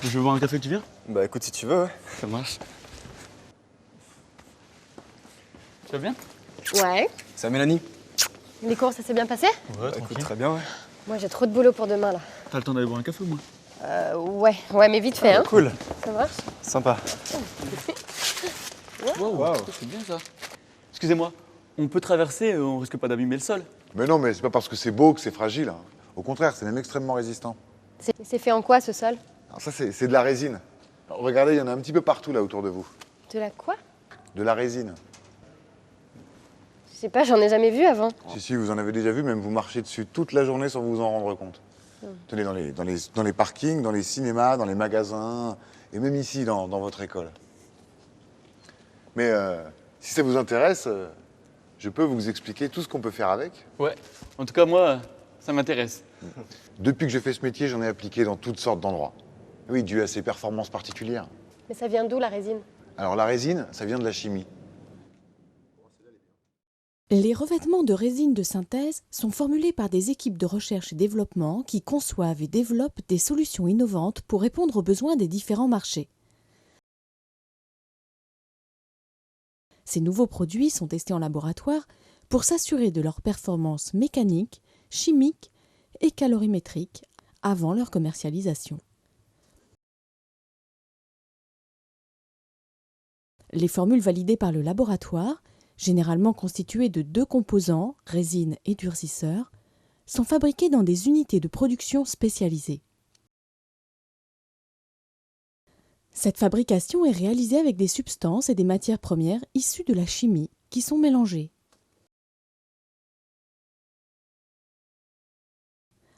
Je vais boire un café, tu viens? Bah écoute, si tu veux, ouais. Ça marche. Tu vas bien? Ouais. C'est Mélanie? Les cours, ça s'est bien passé? Ouais, Bah écoute, très bien, ouais. Moi, j'ai trop de boulot pour demain, là. T'as le temps d'aller boire un café ou moins? Ouais, mais vite fait, hein. Cool, Ça marche? sympa. Wow, c'est bien ça. Excusez-moi, on peut traverser, on risque pas d'abîmer le sol. Mais non, mais c'est pas parce que c'est beau que c'est fragile, hein. Au contraire, c'est même extrêmement résistant. C'est fait en quoi, ce sol? Alors ça, c'est de la résine. Alors, regardez, il y en a un petit peu partout là autour de vous. De la quoi? De la résine. Je sais pas, j'en ai jamais vu avant. Si, vous en avez déjà vu, même vous marchez dessus toute la journée sans vous en rendre compte. Tenez, dans les parkings, dans les cinémas, dans les magasins, et même ici, dans votre école. Mais si ça vous intéresse, je peux vous expliquer tout ce qu'on peut faire avec. Ouais, en tout cas, moi, ça m'intéresse. Depuis que je fais ce métier, j'en ai appliqué dans toutes sortes d'endroits. Oui, dû à ses performances particulières. Mais ça vient d'où, la résine? Alors la résine, ça vient de la chimie. Les revêtements de résine de synthèse sont formulés par des équipes de recherche et développement qui conçoivent et développent des solutions innovantes pour répondre aux besoins des différents marchés. Ces nouveaux produits sont testés en laboratoire pour s'assurer de leur performance mécanique, chimique et calorimétrique avant leur commercialisation. Les formules validées par le laboratoire, généralement constituées de 2 composants, résine et durcisseur, sont fabriquées dans des unités de production spécialisées. Cette fabrication est réalisée avec des substances et des matières premières issues de la chimie qui sont mélangées.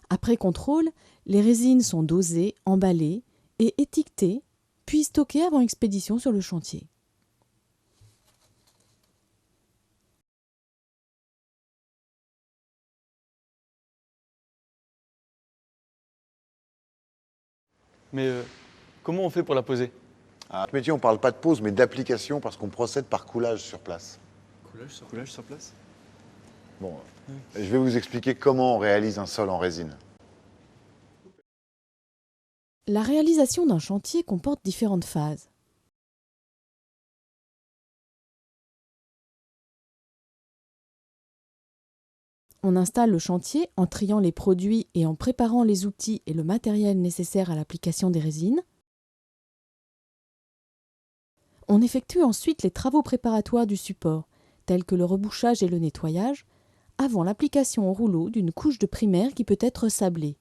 Après contrôle, les résines sont dosées, emballées et étiquetées, puis stockées avant expédition sur le chantier. Mais comment on fait pour la poser? À ce métier, on parle pas de pose, mais d'application parce qu'on procède par coulage sur place. Coulage sur place? Bon, je vais vous expliquer comment on réalise un sol en résine. La réalisation d'un chantier comporte différentes phases. On installe le chantier en triant les produits et en préparant les outils et le matériel nécessaire à l'application des résines. On effectue ensuite les travaux préparatoires du support, tels que le rebouchage et le nettoyage, avant l'application au rouleau d'une couche de primaire qui peut être sablée.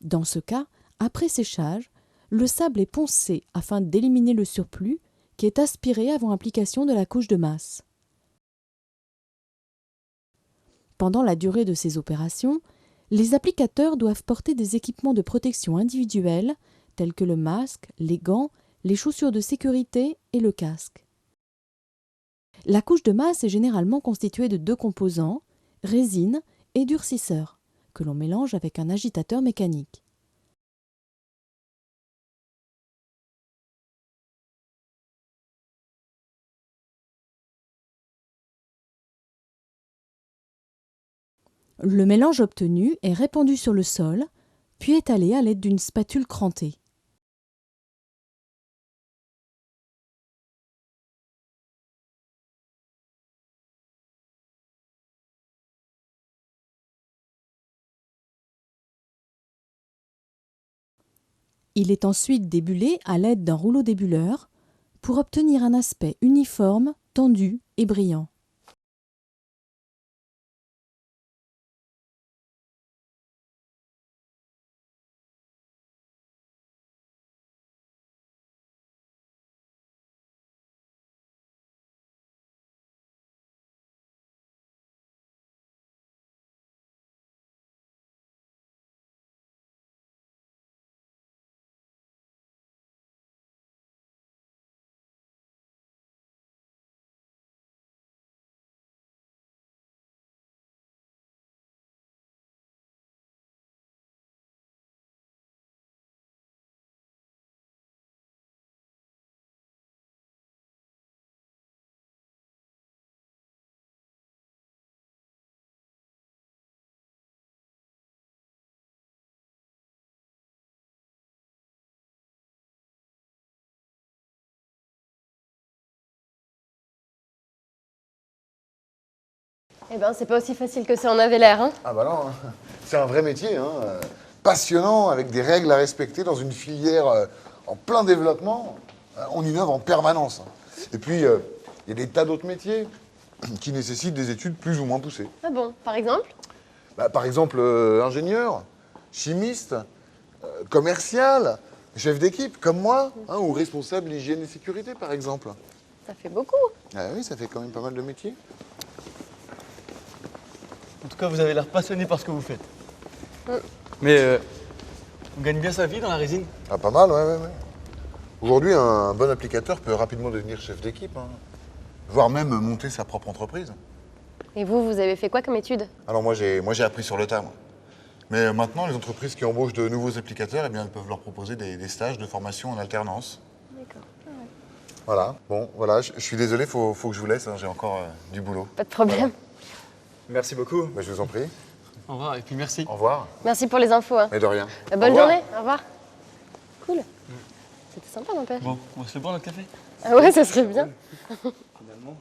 Dans ce cas, après séchage, le sable est poncé afin d'éliminer le surplus qui est aspiré avant application de la couche de masse. Pendant la durée de ces opérations, les applicateurs doivent porter des équipements de protection individuels tels que le masque, les gants, les chaussures de sécurité et le casque. La couche de masse est généralement constituée de 2 composants, résine et durcisseur, que l'on mélange avec un agitateur mécanique. Le mélange obtenu est répandu sur le sol, puis étalé à l'aide d'une spatule crantée. Il est ensuite débulé à l'aide d'un rouleau débuleur pour obtenir un aspect uniforme, tendu et brillant. Eh ben, c'est pas aussi facile que ça en avait l'air, hein. Ah bah non, hein. C'est un vrai métier, hein, passionnant, avec des règles à respecter dans une filière en plein développement. On innove en permanence, hein. Et puis, il y a des tas d'autres métiers qui nécessitent des études plus ou moins poussées. Ah bon, par exemple? Bah, par exemple, ingénieur, chimiste, commercial, chef d'équipe, comme moi, hein, ou responsable hygiène et sécurité, par exemple. Ça fait beaucoup. Ah oui, ça fait quand même pas mal de métiers. En tout cas, vous avez l'air passionné par ce que vous faites. Mais on gagne bien sa vie dans la résine. Ah, pas mal, ouais. Aujourd'hui, un bon applicateur peut rapidement devenir chef d'équipe, hein, voire même monter sa propre entreprise. Et vous avez fait quoi comme études? Alors moi, j'ai appris sur le tas, moi. Mais maintenant, les entreprises qui embauchent de nouveaux applicateurs, eh bien, elles peuvent leur proposer des stages de formation en alternance. D'accord. Voilà, bon, voilà, je suis désolé, faut que je vous laisse, hein, j'ai encore du boulot. Pas de problème. Merci beaucoup. Bah, je vous en prie. Au revoir et puis merci. Au revoir. Merci pour les infos, hein. Mais de rien. Bonne Au revoir. journée, au revoir. Cool. C'était sympa, n'empêche. Bon, on va se le boire notre café. Ah ouais, ça serait bien. Finalement.